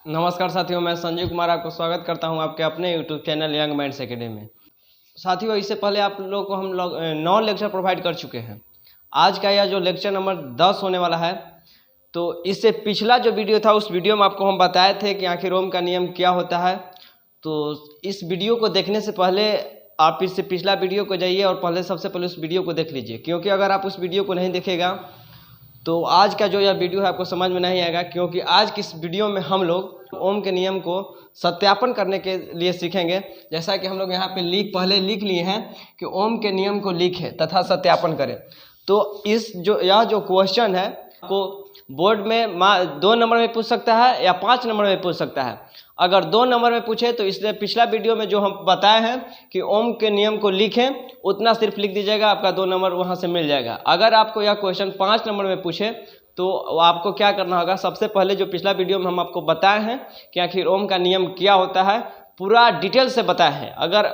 नमस्कार साथियों, मैं संजीव कुमार आपको स्वागत करता हूं आपके अपने YouTube channel young minds academy में। साथियों, इससे पहले आप लोग को हम लोग 9 लेक्चर प्रोवाइड कर चुके हैं। आज का यह जो लेक्चर नंबर 10 होने वाला है, तो इससे पिछला जो वीडियो था उस वीडियो में आपको हम बताए थे कि आखिर ओम का नियम क्या होता है। तो इस वीडियो को देखने से पहले आप इससे पिछला वीडियो को जाइए और सबसे पहले उस वीडियो को देख लीजिए, क्योंकि अगर आप उस वीडियो को नहीं देखेगा तो आज का जो यह वीडियो है आपको समझ में नहीं आएगा। क्योंकि आज की इस वीडियो में हम लोग ओम के नियम को सत्यापन करने के लिए सीखेंगे। जैसा कि हम लोग यहाँ पे पहले लिख लिए हैं कि ओम के नियम को लिखें तथा सत्यापन करें। तो यह जो क्वेश्चन है को बोर्ड में 2 नंबर में पूछ सकता है या 5 नंबर में पूछ सकता है। अगर 2 नंबर में पूछे तो इसलिए पिछला वीडियो में जो हम बताए हैं कि ओम के नियम को लिखें, उतना सिर्फ लिख दीजिएगा, आपका 2 नंबर वहाँ से मिल जाएगा। अगर आपको यह क्वेश्चन 5 नंबर में पूछे तो आपको क्या करना होगा, सबसे पहले जो पिछला वीडियो में हम आपको बताए हैं कि आखिर ओम का नियम क्या होता है, पूरा डिटेल से बताए हैं। अगर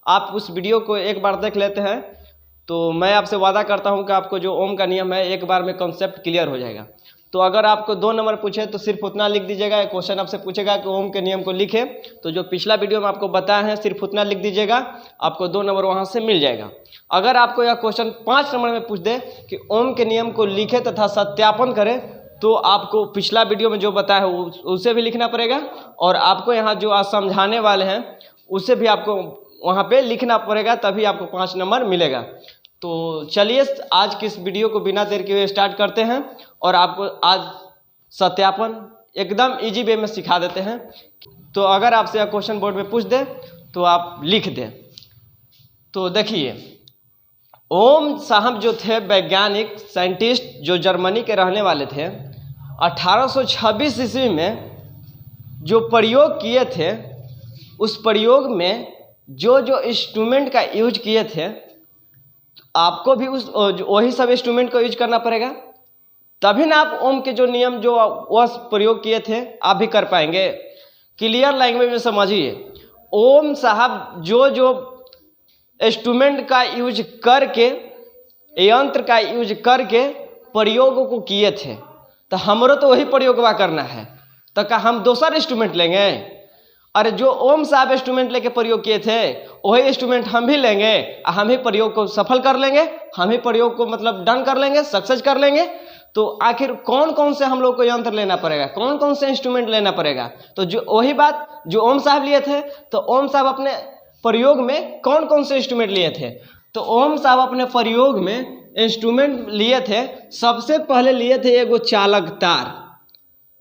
आप उस वीडियो को एक बार देख लेते हैं तो मैं आपसे वादा करता हूं कि आपको जो ओम का नियम है एक बार में कॉन्सेप्ट क्लियर हो जाएगा। तो अगर आपको 2 नंबर पूछे तो सिर्फ उतना लिख दीजिएगा। एक क्वेश्चन आपसे पूछेगा कि ओम के नियम को लिखे, तो जो पिछला वीडियो में आपको बताया है सिर्फ उतना लिख दीजिएगा, आपको 2 नंबर वहाँ से मिल जाएगा। अगर आपको यह क्वेश्चन 5 नंबर में पूछ दे कि ओम के नियम को लिखे तथा सत्यापन करें, तो आपको पिछला वीडियो में जो बताया है उसे भी लिखना पड़ेगा, और आपको यहाँ जो आज समझाने वाले हैं उसे भी आपको वहाँ पे लिखना पड़ेगा, तभी आपको 5 नंबर मिलेगा। तो चलिए आज की इस वीडियो को बिना देर के स्टार्ट करते हैं और आपको आज सत्यापन एकदम इजी वे में सिखा देते हैं। तो अगर आपसे यह क्वेश्चन बोर्ड में पूछ दे तो आप लिख दें। तो देखिए, ओम साहब जो थे वैज्ञानिक साइंटिस्ट जो जर्मनी के रहने वाले थे, 1826 ईस्वी में जो प्रयोग किए थे, उस प्रयोग में जो इंस्ट्रूमेंट का यूज किए थे, आपको भी वही सब इंस्ट्रूमेंट को यूज करना पड़ेगा, तभी ना आप ओम के जो नियम जो वह प्रयोग किए थे आप भी कर पाएंगे। क्लियर लैंग्वेज में समझिए, ओम साहब जो इंस्ट्रूमेंट का यूज करके, यंत्र का यूज करके प्रयोगों को किए थे, तो हमरो तो वही प्रयोगवा करना है। तो क्या हम दूसरा इंस्ट्रूमेंट लेंगे? अरे जो ओम साहब इंस्ट्रूमेंट लेके प्रयोग किए थे वही इंस्ट्रूमेंट हम भी लेंगे, हम ही प्रयोग को सफल कर लेंगे, हम ही प्रयोग को मतलब डन कर लेंगे, सक्सेस कर लेंगे। तो आखिर कौन कौन से हम लोग को यंत्र लेना पड़ेगा, कौन कौन से इंस्ट्रूमेंट लेना पड़ेगा? तो जो वही बात जो ओम साहब लिए थे, तो ओम साहब अपने प्रयोग में कौन कौन से इंस्ट्रूमेंट लिए थे? तो ओम साहब अपने प्रयोग में इंस्ट्रूमेंट लिए थे, सबसे पहले लिए थे एगो चालक तार।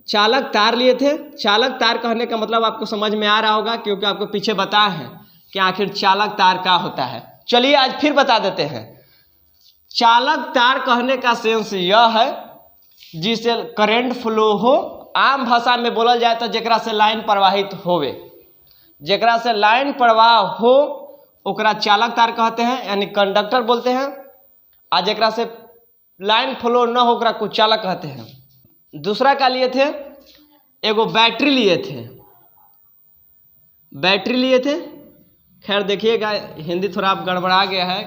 चालक तार लिए थे। चालक तार कहने का मतलब आपको समझ में आ रहा होगा, क्योंकि आपको पीछे बताया है कि आखिर चालक तार क्या होता है। चलिए आज फिर बता देते हैं। चालक तार कहने का सेंस यह है जिससे करंट फ्लो हो, आम भाषा में बोला जाए तो जेकरा से लाइन प्रवाहित होवे, जेकरा से लाइन प्रवाह हो ओकरा चालक तार कहते हैं, यानी कंडक्टर बोलते हैं। आ जेकरा से लाइन फ्लो न हो ओकरा कुचालक कहते हैं। दूसरा क्या लिए थे? एगो बैटरी लिए थे। बैटरी लिए थे। खैर देखिएगा, हिंदी थोड़ा आप गड़बड़ा गया है,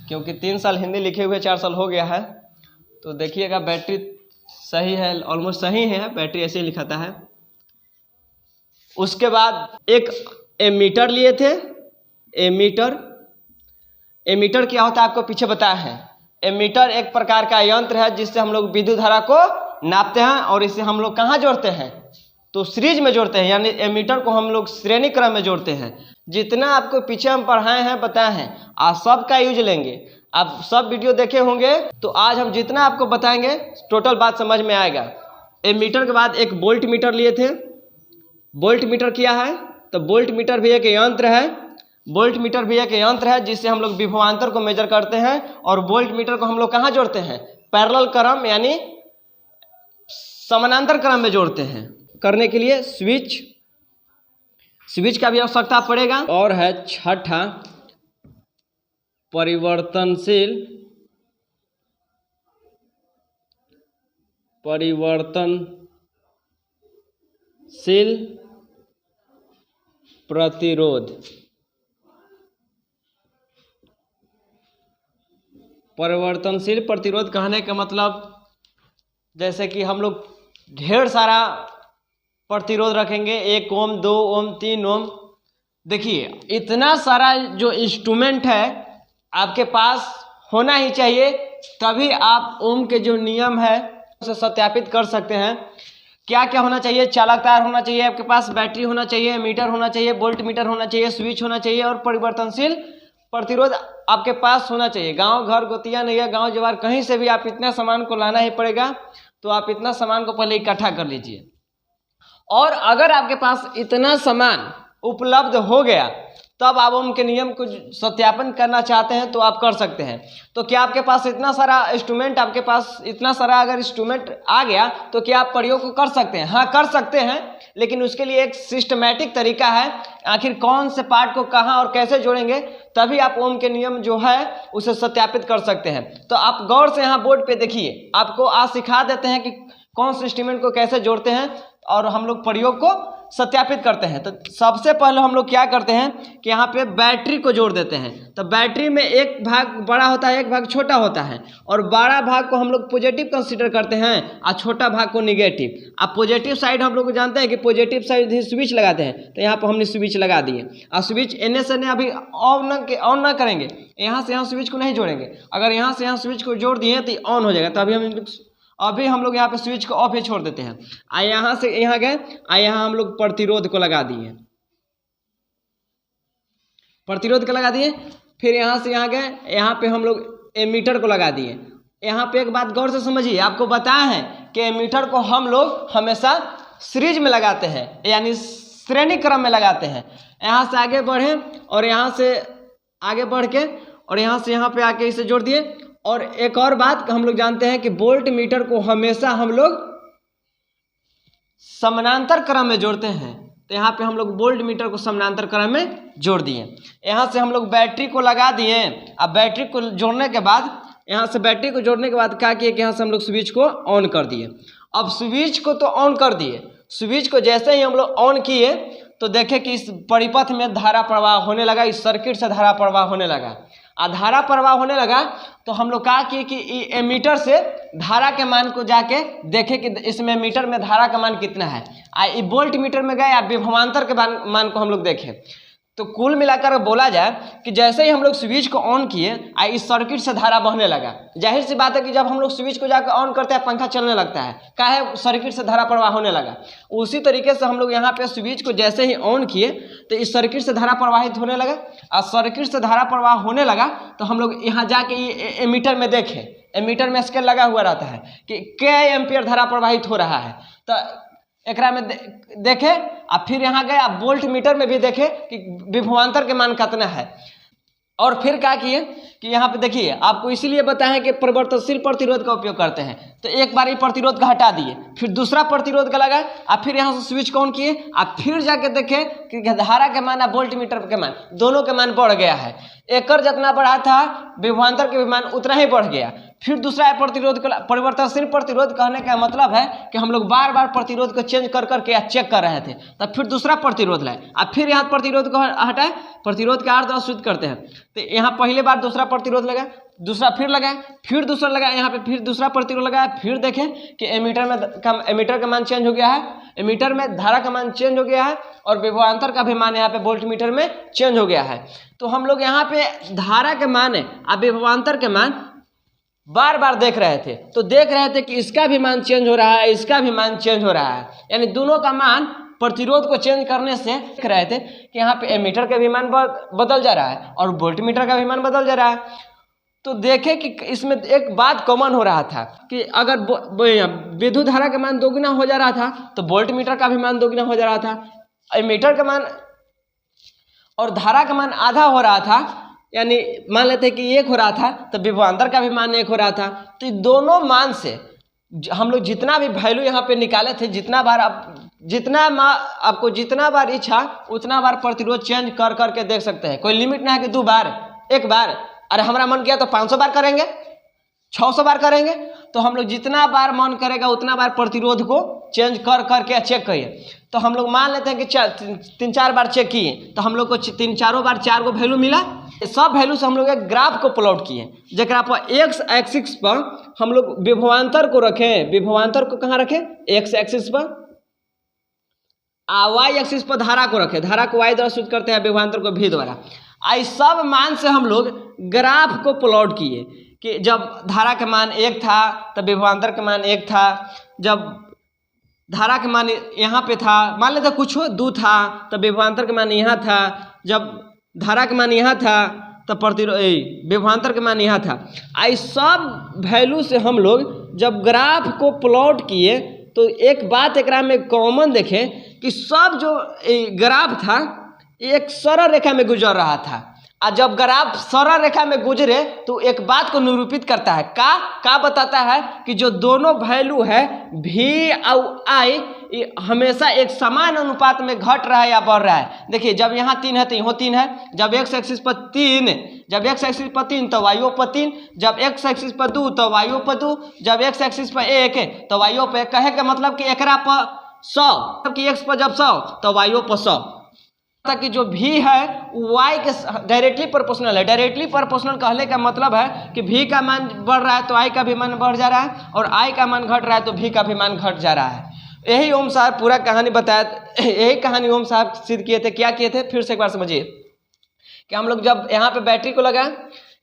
क्योंकि 3 साल हिंदी लिखे हुए 4 साल हो गया है। तो देखिएगा बैटरी सही है, ऑलमोस्ट सही है, बैटरी ऐसे ही लिखाता है। उसके बाद एक एमीटर लिए थे। एमीटर क्या होता है आपको पीछे बताया है। एमीटर एक प्रकार का यंत्र है जिससे हम लोग विद्युत धारा को नापते हैं, और इसे हम लोग कहाँ जोड़ते हैं? तो सीरीज में जोड़ते हैं, यानी एमीटर को हम लोग श्रेणी क्रम में जोड़ते हैं। जितना आपको पीछे हम पढ़ाए हैं बताए हैं, आज सब का यूज लेंगे। आप सब वीडियो देखे होंगे, तो आज हम जितना आपको बताएंगे टोटल बात समझ में आएगा। एमीटर के बाद एक वोल्ट मीटर लिए थे। वोल्ट मीटर क्या है? तो वोल्ट मीटर भी एक यंत्र है। वोल्ट मीटर भी एक यंत्र है जिससे हम लोग विभवांतर को मेजर करते हैं, और वोल्ट मीटर को हम लोग कहाँ जोड़ते हैं? पैरेलल क्रम यानी समानांतर क्रम में जोड़ते हैं। करने के लिए स्विच का भी आवश्यकता पड़ेगा। और है छठा, परिवर्तनशील प्रतिरोध। परिवर्तनशील प्रतिरोध कहने का मतलब जैसे कि हम लोग ढेर सारा प्रतिरोध रखेंगे, 1 ओम, 2 ओम, 3 ओम। देखिए इतना सारा जो इंस्ट्रूमेंट है आपके पास होना ही चाहिए, तभी आप ओम के जो नियम है उसे सत्यापित कर सकते हैं। क्या क्या होना चाहिए? चालक तार होना चाहिए आपके पास, बैटरी होना चाहिए, मीटर होना चाहिए, वोल्ट मीटर होना चाहिए, स्विच होना चाहिए और परिवर्तनशील प्रतिरोध आपके पास होना चाहिए। गांव घर गोतिया नैया गांव जवार कहीं से भी आप इतना सामान को लाना ही पड़ेगा, तो आप इतना सामान को पहले इकट्ठा कर लीजिए। और अगर आपके पास इतना सामान उपलब्ध हो गया तब आप ओम के नियम को सत्यापन करना चाहते हैं तो आप कर सकते हैं। तो क्या आपके पास इतना सारा इंस्ट्रूमेंट, आपके पास इतना सारा अगर इंस्ट्रूमेंट आ गया तो क्या आप प्रयोग को कर सकते हैं? हाँ कर सकते हैं, लेकिन उसके लिए एक सिस्टमैटिक तरीका है। आखिर कौन से पार्ट को कहाँ और कैसे जोड़ेंगे, तभी आप ओम के नियम जो है उसे सत्यापित कर सकते हैं। तो आप गौर से यहाँ बोर्ड पे देखिए, आपको आज सिखा देते हैं कि कौन से इंस्ट्रूमेंट को कैसे जोड़ते हैं और हम लोग प्रयोग को सत्यापित करते हैं। तो सबसे पहले हम लोग क्या करते हैं कि यहाँ पे बैटरी को जोड़ देते हैं। तो बैटरी में एक भाग बड़ा होता है, एक भाग छोटा होता है, और बड़ा भाग को हम लोग पॉजिटिव कंसीडर करते हैं और छोटा भाग को निगेटिव। अब पॉजिटिव साइड हम लोग जानते हैं कि पॉजिटिव साइड ही स्विच लगाते हैं, तो यहाँ पर हमने स्विच लगा दिए। और स्विच एन से अभी ऑन ना करेंगे, यहाँ से यहाँ स्विच को नहीं जोड़ेंगे। अगर यहाँ से यहाँ स्विच को जोड़ दिए तो ऑन हो जाएगा, तभी हम लोग यहाँ पे स्विच को ऑफ ही छोड़ देते हैं। यहाँ से यहाँ गए, यहाँ हम लोग प्रतिरोध को लगा दिए, प्रतिरोध को लगा दिए। फिर यहाँ से यहाँ गए, यहाँ पे हम लोग एमीटर को लगा दिए। यहाँ पे एक बात गौर से समझिए, आपको बताया है कि एमीटर को हम लोग हमेशा सीरीज में लगाते हैं, यानी श्रेणी क्रम में लगाते हैं। यहाँ से आगे बढ़े और यहाँ से आगे बढ़ के और यहाँ से यहाँ पे आके इसे जोड़ दिए। और एक और बात हम लोग जानते हैं कि वोल्ट मीटर को हमेशा हम लोग समानांतर क्रम में जोड़ते हैं। तो यहाँ पे हम लोग वोल्ट मीटर को समानांतर क्रम में जोड़ दिए। यहाँ से हम लोग बैटरी को लगा दिए। अब बैटरी को जोड़ने के बाद, यहाँ से बैटरी को जोड़ने के बाद क्या किए कि यहाँ से हम लोग स्विच को ऑन कर दिए। अब स्विच को तो ऑन कर दिए, स्विच को जैसे ही हम लोग ऑन किए तो देखे कि इस परिपथ में धारा प्रवाह होने लगा, इस सर्किट से धारा प्रवाह होने लगा। धारा प्रवाह होने लगा तो हम लोग क्या किए कि एमीटर से धारा के मान को जाके देखे कि इसमें मीटर में धारा का मान कितना है। वोल्ट मीटर में गए, विभवांतर के मान को हम लोग देखें। तो कुल मिलाकर बोला जाए कि जैसे ही हम लोग स्विच को ऑन किए, इस सर्किट से धारा बहने लगा। जाहिर सी बात है कि जब हम लोग स्विच को जाकर ऑन करते हैं पंखा चलने लगता है, क्या है, सर्किट से धारा प्रवाह होने लगा। उसी तरीके से हम लोग यहाँ पे स्विच को जैसे ही ऑन किए तो इस सर्किट से धारा प्रवाहित होने लगा। और सर्किट से धारा प्रवाह होने लगा तो हम लोग यहाँ जाके ये एमीटर में देखें, एमीटर में स्केल लगा हुआ रहता है कि क्या एम्पियर धारा प्रवाहित हो रहा है। तो एकरा में देखे, अब फिर यहाँ गए, आप वोल्ट मीटर में भी देखे कि विभवांतर के मान कितना है। और फिर क्या किए कि यहाँ पे देखिए, आपको इसीलिए बताया कि परिवर्तनशील प्रतिरोध का उपयोग करते हैं। तो एक बार ये प्रतिरोध का हटा दिए, फिर दूसरा प्रतिरोध का लगाए, आप फिर यहाँ से स्विच को ऑन किए, आप फिर जाके देखे कि धारा के मान और वोल्ट मीटर के मान दोनों के मान बढ़ गया है। एकड़ जितना बढ़ा था विभवांतर के भी मान उतना ही बढ़ गया। फिर दूसरा प्रतिरोध को, परिवर्तनशील प्रतिरोध कहने का मतलब है कि हम लोग बार बार प्रतिरोध को चेंज कर करके चेक कर रहे थे। तब फिर दूसरा प्रतिरोध लाए, अब फिर यहाँ प्रतिरोध को हटाए, प्रतिरोध का अर्थ शुद्ध करते हैं। तो यहाँ पहले बार दूसरा प्रतिरोध लगाए, दूसरा फिर लगाए, फिर दूसरा लगाए, यहाँ पे फिर दूसरा प्रतिरोध लगाया। फिर देखें कि एमीटर का मान चेंज हो गया है, एमीटर में धारा का मान चेंज हो गया है और विभवांतर का भी मान यहाँ पे वोल्ट मीटर में चेंज हो गया है। तो हम लोग यहाँ पे धारा के मान और विभवांतर के मान बार बार देख रहे थे। तो देख रहे थे कि इसका भी मान चेंज हो रहा है, इसका भी मान चेंज हो रहा है, यानी दोनों का मान प्रतिरोध को चेंज करने से देख रहे थे कि यहाँ पे एमीटर का भी मान बदल जा रहा है और वोल्ट मीटर का भी मान बदल जा रहा है। तो देखे कि इसमें एक बात कॉमन हो रहा था कि अगर विद्युत धारा का मान दोगुना हो जा रहा था तो वोल्ट मीटर का भी मान दोगुना हो जा रहा था। एमीटर का मान और धारा का मान आधा हो रहा था, यानी मान लेते हैं कि 1 हो रहा था, तो विभवांतर का भी मान 1 हो रहा था। तो दोनों मान से हम लोग जितना भी वैल्यू यहाँ पे निकाले थे, आपको जितना बार इच्छा उतना बार प्रतिरोध चेंज कर करके देख सकते हैं। कोई लिमिट नहीं है कि 2 बार, 1 बार। अरे हमारा मन किया तो 500 बार करेंगे, 600 बार करेंगे। तो हम लोग जितना बार मन करेगा उतना बार प्रतिरोध को चेंज कर करके चेक करिए। तो हम लोग मान लेते हैं कि 3-4 बार चेक किए, तो हम लोग को 3-4 बार 4 को वैल्यू मिला। सब वैल्यू से हम लोग एक ग्राफ को प्लॉट किए, जगह पर एक्स एक्सिस पर हम लोग विभवांतर को रखें। विभवांतर को कहाँ रखें? एक्स एक्सिस पर। वाई एक्सिस पर धारा को रखे, धारा को वाई द्वारा सूचित करते हैं, विभवांतर को भी द्वारा। आई सब मान से हम लोग ग्राफ को प्लॉट किए कि जब धारा का मान 1 था तब विभवांतर का मान 1 था, जब धारा का मान यहाँ पे था, मान लेते कुछ 2 था तब विभवांतर का मान यहाँ था, जब धारा का मान यहाँ था तब विभवांतर का मान यहाँ था। आई सब वैल्यू से हम लोग जब ग्राफ को प्लॉट किए तो एक बात एकरा में कॉमन देखें कि सब जो ग्राफ था एक सरल रेखा में गुजर रहा था। और जब ग्राफ सरल रेखा में गुजरे तो एक बात को निरूपित करता है, का बताता है कि जो दोनों वैल्यू है भी और आई हमेशा एक समान अनुपात में घट रहा है या बढ़ रहा है। देखिए जब यहाँ 3 है तो यहाँ 3 है, जब x एक्सिस पर 3, जब x एक्सिस पर 3 तो y पर 3, जब x एक्सिस पर 2 तो y पर 2, जब x एक्सिस पर 1 तो y पर 1। कहे का मतलब कि एकरा पर 100, मतलब कि x पर जब 100 तो y पर 100, ताकि जो भी है y के डायरेक्टली प्रोपोर्शनल है। डायरेक्टली प्रोपोर्शनल कहने का मतलब है कि v का मान बढ़ रहा है तो i का भी मान बढ़ जा रहा है, और i का मान घट रहा है तो v का भी मान घट जा रहा है। यही ओम साहब पूरा कहानी बताया, यही कहानी ओम साहब सिद्ध किए थे। क्या किए थे फिर से एक बार समझिए कि हम लोग जब यहाँ पे बैटरी को लगाए,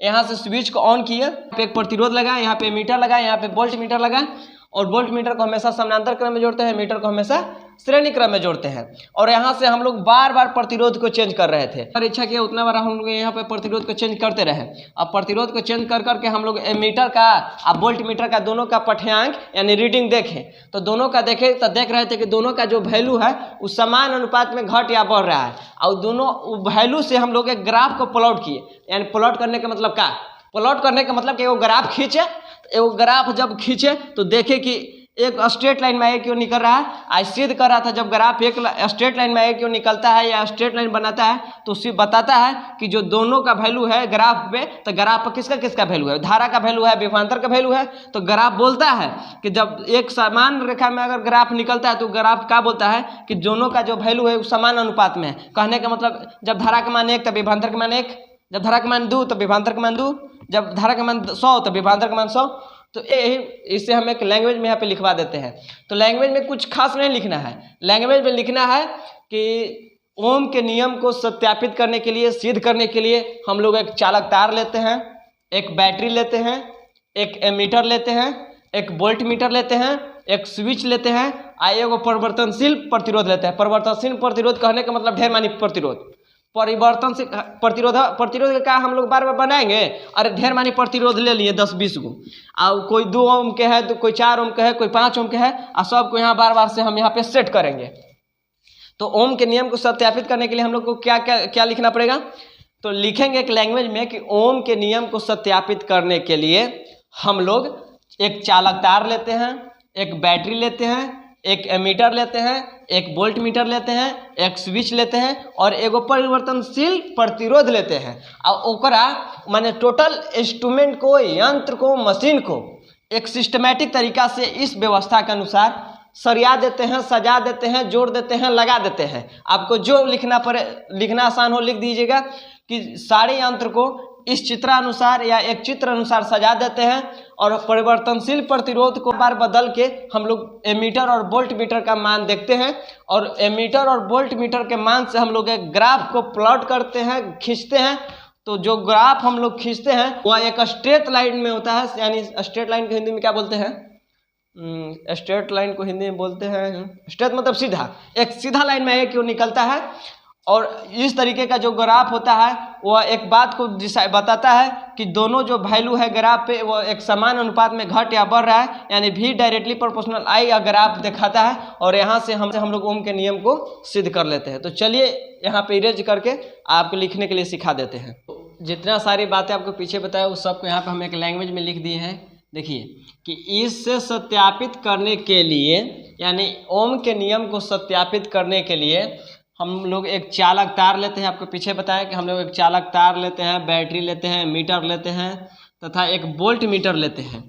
यहाँ से स्विच को ऑन किए, पे एक प्रतिरोध लगाए, यहाँ पे मीटर लगाए, यहाँ पे वोल्ट मीटर लगाए, और वोल्ट मीटर को हमेशा समानांतर क्रम में जोड़ते हैं, मीटर को हमेशा श्रेणी क्रम में जोड़ते हैं। और यहाँ से हम लोग बार बार प्रतिरोध को चेंज कर रहे थे, और इच्छा किया उतना बार हम लोग यहाँ पे प्रतिरोध को चेंज करते रहे। अब प्रतिरोध को चेंज कर करके हम लोग मीटर का और वोल्ट मीटर का दोनों का पाठ्यांक यानी रीडिंग देखें, तो दोनों का देखे तो देख रहे थे कि दोनों का जो वैल्यू है उस समान अनुपात में घट या बढ़ रहा है। और दोनों वैल्यू से हम लोग एक ग्राफ को प्लॉट किए, यानी प्लॉट करने का मतलब क्या, प्लॉट करने का मतलब कि वो ग्राफ खींचे, वो ग्राफ जब खींचे तो देखे कि एक स्ट्रेट लाइन में आगे क्यों निकल रहा है। आज सिद्ध कर रहा था जब ग्राफ एक स्ट्रेट लाइन में आगे क्यों निकलता है या स्ट्रेट लाइन बनाता है तो सिर्फ बताता है कि जो दोनों का वैल्यू है ग्राफ पे, तो ग्राफ पर किसका किसका वैल्यू है, धारा का वैल्यू है, विभवांतर का वैल्यू है। तो ग्राफ बोलता है कि जब एक समान रेखा में अगर ग्राफ निकलता है तो ग्राफ क्या बोलता है कि दोनों का जो वैल्यू है वो समान अनुपात में है। कहने का मतलब जब धारा का मान 1 तब विभवांतर का मान 1, जब धारा का मान 2 तब विभवांतर का मान 2, जब धारा का मान 100 तब विभवांतर का मान 100। तो इससे हम एक लैंग्वेज में यहाँ पे लिखवा देते हैं। तो लैंग्वेज में कुछ खास नहीं लिखना है, लैंग्वेज में लिखना है कि ओम के नियम को सत्यापित करने के लिए, सिद्ध करने के लिए हम लोग एक चालक तार लेते हैं, एक बैटरी लेते हैं, एक एमीटर लेते हैं, एक वोल्ट मीटर लेते हैं, एक स्विच लेते हैं, एगो परिवर्तनशील प्रतिरोध लेते हैं। परिवर्तनशील प्रतिरोध कहने का मतलब ढेर मानी प्रतिरोध, परिवर्तन से प्रतिरोध का हम लोग बार बार बनाएंगे। अरे ढेर मानी प्रतिरोध ले लिए 10-20 गो, और कोई 2 ओम के है तो कोई 4 ओम के है, कोई 5 ओम के है, और सबको यहाँ बार बार से हम यहाँ पे सेट करेंगे। तो ओम के नियम को सत्यापित करने के लिए हम लोग को क्या क्या क्या लिखना पड़ेगा, तो लिखेंगे एक लैंग्वेज में कि ओम के नियम को सत्यापित करने के लिए हम लोग एक चालक तार लेते हैं, एक बैटरी लेते हैं, एक एमीटर लेते हैं, एक वोल्ट मीटर लेते हैं, एक स्विच लेते हैं, और एगो परिवर्तनशील प्रतिरोध लेते हैं। और ओकरा माने टोटल इंस्ट्रूमेंट को, यंत्र को, मशीन को एक सिस्टमेटिक तरीका से इस व्यवस्था के अनुसार सरिया देते हैं, सजा देते हैं, जोड़ देते हैं, लगा देते हैं। आपको जो लिखना पड़े, लिखना आसान हो लिख दीजिएगा कि सारे यंत्र को इस चित्रानुसार या एक चित्र अनुसार सजा देते हैं, और परिवर्तनशील प्रतिरोध को बार बदल के हम लोग एमीटर और वोल्ट मीटर का मान देखते हैं, और एमीटर और वोल्ट मीटर के मान से हम लोग एक ग्राफ को प्लॉट करते हैं, खींचते हैं। तो जो ग्राफ हम लोग खींचते हैं वह एक स्ट्रेट लाइन में होता है, यानी स्ट्रेट लाइन को हिंदी में क्या बोलते हैं, स्ट्रेट लाइन को हिंदी में बोलते हैं, स्ट्रेट मतलब सीधा, एक सीधा लाइन में एक क्यों निकलता है। और इस तरीके का जो ग्राफ होता है वह एक बात को बताता है कि दोनों जो वैल्यू है ग्राफ पे वो एक समान अनुपात में घट या बढ़ रहा है, यानी भी डायरेक्टली प्रोपोर्शनल आई या ग्राफ दिखाता है। और यहाँ से हम लोग ओम के नियम को सिद्ध कर लेते हैं। तो चलिए यहाँ पे इरेज करके आपको लिखने के लिए सिखा देते हैं। जितना सारी बातें आपको पीछे बताया उस सबको यहाँ पे हम एक लैंग्वेज में लिख दिए हैं। देखिए कि इससे सत्यापित करने के लिए, यानी ओम के नियम को सत्यापित करने के लिए हम लोग एक चालक तार लेते हैं। आपको पीछे बताया कि हम लोग एक चालक तार लेते हैं, बैटरी लेते हैं, मीटर लेते हैं तथा एक वोल्ट मीटर लेते हैं,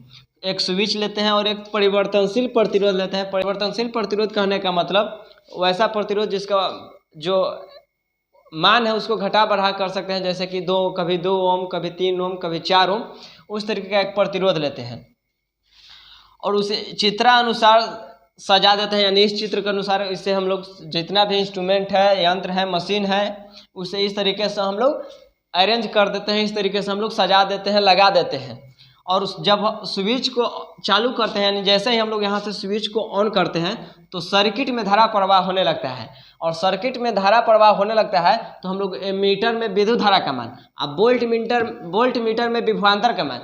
एक स्विच लेते हैं और एक परिवर्तनशील प्रतिरोध लेते हैं। परिवर्तनशील प्रतिरोध कहने का मतलब वैसा प्रतिरोध जिसका जो मान है उसको घटा बढ़ा कर सकते हैं, जैसे कि कभी 2 ओम, कभी 3 ओम, कभी 4 ओम, उस तरीके का एक प्रतिरोध लेते हैं और उसे चित्रानुसार सजा देते हैं, यानी इस चित्र के अनुसार इससे हम लोग जितना भी इंस्ट्रूमेंट है, यंत्र है, मशीन है, उसे इस तरीके से हम लोग अरेंज कर देते हैं, इस तरीके से हम लोग सजा देते हैं, लगा देते हैं। और जब स्विच को चालू करते हैं, यानी जैसे ही हम लोग यहाँ से स्विच को ऑन करते हैं तो सर्किट में धारा प्रवाह होने लगता है, और सर्किट में धारा प्रवाह होने लगता है तो हम लोग मीटर में विद्युत धारा का मान, अब वोल्ट मीटर में विभवांतर का मान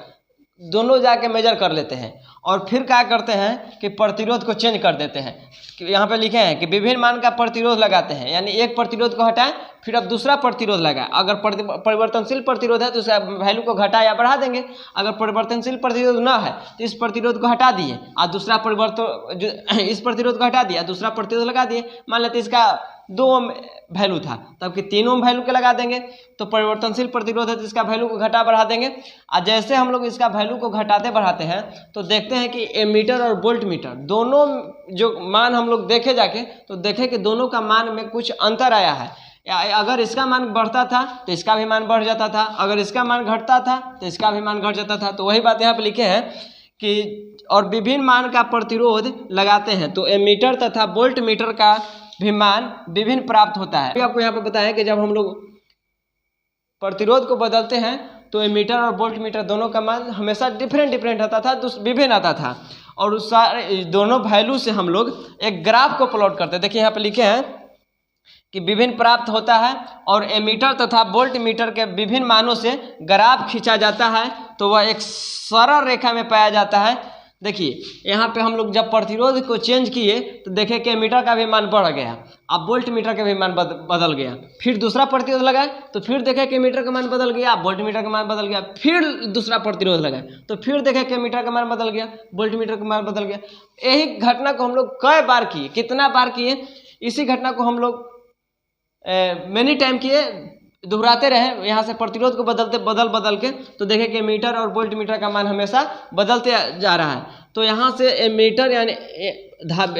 दोनों जाके मेजर कर लेते हैं, और फिर क्या करते हैं कि प्रतिरोध को चेंज कर देते हैं। कि यहाँ पे लिखे हैं कि विभिन्न मान का प्रतिरोध लगाते हैं, यानी एक प्रतिरोध को हटाएं फिर अब दूसरा प्रतिरोध लगाएं। अगर परिवर्तनशील प्रतिरोध है तो उसका वैल्यू को घटा या बढ़ा देंगे, अगर परिवर्तनशील प्रतिरोध ना है तो इस प्रतिरोध को हटा दिए और दूसरा इस प्रतिरोध को हटा दिया, दूसरा प्रतिरोध लगा दिए। मान लेते इसका 2 ओम वैल्यू था, तब कि 3 ओम वैल्यू के लगा देंगे, तो परिवर्तनशील प्रतिरोध है तो इसका वैल्यू को घटा बढ़ा देंगे। और जैसे हम लोग इसका वैल्यू को घटाते बढ़ाते हैं तो देखते हैं कि एमीटर और वोल्ट मीटर दोनों जो मान हम लोग देखे जाके तो देखें कि दोनों का मान में कुछ अंतर आया है। अगर इसका मान बढ़ता था तो इसका भी मान बढ़ जाता था, अगर इसका मान घटता था तो इसका भी मान घट जाता था। तो वही बात यहाँ पे लिखे हैं कि और विभिन्न मान का प्रतिरोध लगाते हैं तो एमीटर तथा वोल्ट मीटर का भी मान विभिन्न प्राप्त होता है। आपको यहाँ पे बताया कि जब हम लोग प्रतिरोध को बदलते हैं तो एमीटर और वोल्ट मीटर दोनों का मान हमेशा डिफरेंट आता था, विभिन्न आता था, और उस सारे दोनों वैल्यू से हम लोग एक ग्राफ को प्लॉट करते हैं। देखिए यहाँ पे लिखे हैं कि विभिन्न प्राप्त होता है और एमीटर तथा वोल्ट मीटर के विभिन्न मानों से ग्राफ खींचा जाता है तो वह एक सरल रेखा में पाया जाता है। देखिए यहाँ पे हम लोग जब प्रतिरोध को चेंज किए तो देखें कि एमीटर का भी मान बढ़ गया, अब वोल्ट मीटर का भी मान बदल गया। फिर दूसरा प्रतिरोध लगाए तो फिर देखें कि मीटर का मान बदल गया, वोल्ट मीटर का मान बदल गया। फिर दूसरा प्रतिरोध लगाए तो फिर देखें कि मीटर का मान बदल गया, वोल्ट मीटर का मान बदल गया। यही घटना को हम लोग कई बार किए, कितना बार किए, इसी घटना को हम लोग मैनी टाइम किए, दोहराते रहे। यहाँ से प्रतिरोध को बदल के तो देखें कि मीटर और वोल्ट मीटर का मान हमेशा बदलते जा रहा है। तो यहाँ से एमीटर यानी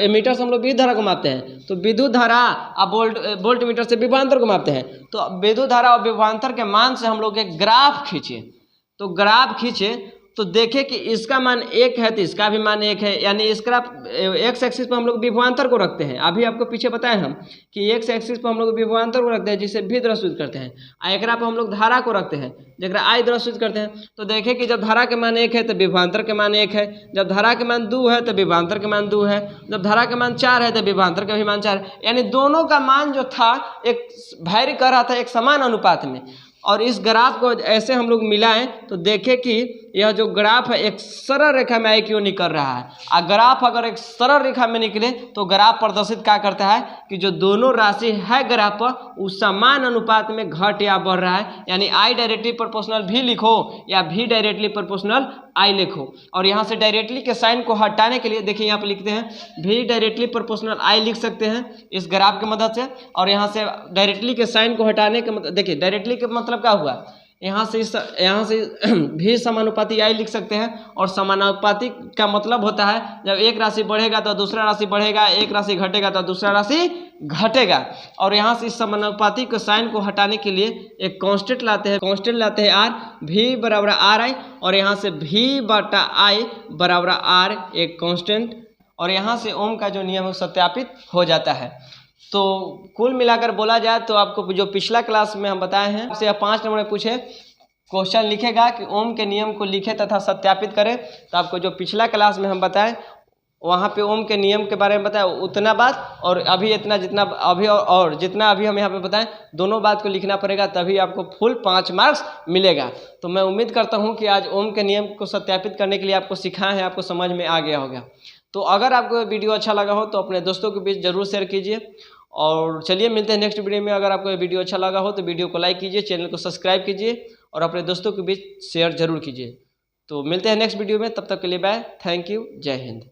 एमीटर से हम लोग विद्युत धारा को मापते हैं, तो विद्युत धारा और वोल्ट मीटर से विभवांतर को मापते हैं। तो विद्युत धारा और विभवांतर के मान से हम लोग एक ग्राफ खींचे, तो ग्राफ खींचे तो देखें कि इसका मान 1 है तो इसका भी मान 1 है, यानी इसका एक्स एक्सिस पर हम लोग विभवांतर को रखते हैं। अभी आपको पीछे बताए हम कि एक्स एक्सिस पर हम लोग विभवांतर को रखते हैं जिसे भी द्रष्टित करते हैं, एकरा पर हम लोग धारा को रखते हैं जरा आई द्रष्टित करते हैं। तो देखें कि जब धारा के मान 1 है तो विभवांतर के मान 1 है, जब धारा के मान 2 है तो विभवांतर के मान 2 है, जब धारा के मान 4 है तो विभवांतर का भी मान 4 है। यानी दोनों का मान जो था एक वैरी कर रहा था एक समान अनुपात में। और इस ग्राफ को ऐसे हम लोग मिलाएं तो देखें कि यह जो ग्राफ है एक सरल रेखा में क्यों निकल रहा है। और ग्राफ अगर एक सरल रेखा में निकले तो ग्राफ प्रदर्शित क्या करता है कि जो दोनों राशि है ग्राफ पर उस समान अनुपात में घट या बढ़ रहा है, यानी आई डायरेक्टली प्रोपोर्शनल भी लिखो या भी डायरेक्टली प्रोपोर्शनल आई लिखो। और यहाँ से डायरेक्टली के साइन को हटाने के लिए देखिए यहाँ पे लिखते हैं भी डायरेक्टली प्रोपोर्शनल आई लिख सकते हैं इस ग्राफ की मदद से। और यहाँ से डायरेक्टली के साइन को हटाने के मतलब देखिए डायरेक्टली के मतलब क्या हुआ, यहाँ से भी समानुपाती आई लिख सकते हैं। और समानुपाती का मतलब होता है जब एक राशि बढ़ेगा तो दूसरा राशि बढ़ेगा, एक राशि घटेगा तो दूसरा राशि घटेगा। और यहाँ से इस समानुपाती के साइन को हटाने के लिए एक कांस्टेंट लाते हैं आर, भी बराबर आर आई, और यहाँ से भी बटा आई बराबर आर एक कांस्टेंट, और यहाँ से ओम का जो नियम है सत्यापित हो जाता है। तो कुल मिलाकर बोला जाए तो आपको जो पिछला क्लास में हम बताए हैं उससे 5 नंबर में पूछे क्वेश्चन लिखेगा कि ओम के नियम को लिखे तथा सत्यापित करें, तो आपको जो पिछला क्लास में हम बताएं वहाँ पे ओम के नियम के बारे में बताया उतना बात, और अभी इतना जितना अभी और जितना अभी हम यहाँ पे बताएं दोनों बात को लिखना पड़ेगा, तभी आपको फुल 5 मार्क्स मिलेगा। तो मैं उम्मीद करता हूँ कि आज ओम के नियम को सत्यापित करने के लिए आपको सिखाए हैं, आपको समझ में आ गया होगा। तो अगर आपको वीडियो अच्छा लगा हो तो अपने दोस्तों के बीच ज़रूर शेयर कीजिए। और चलिए मिलते हैं नेक्स्ट वीडियो में। अगर आपको ये वीडियो अच्छा लगा हो तो वीडियो को लाइक कीजिए, चैनल को सब्सक्राइब कीजिए और अपने दोस्तों के बीच शेयर जरूर कीजिए। तो मिलते हैं नेक्स्ट वीडियो में, तब तक के लिए बाय, थैंक यू, जय हिंद।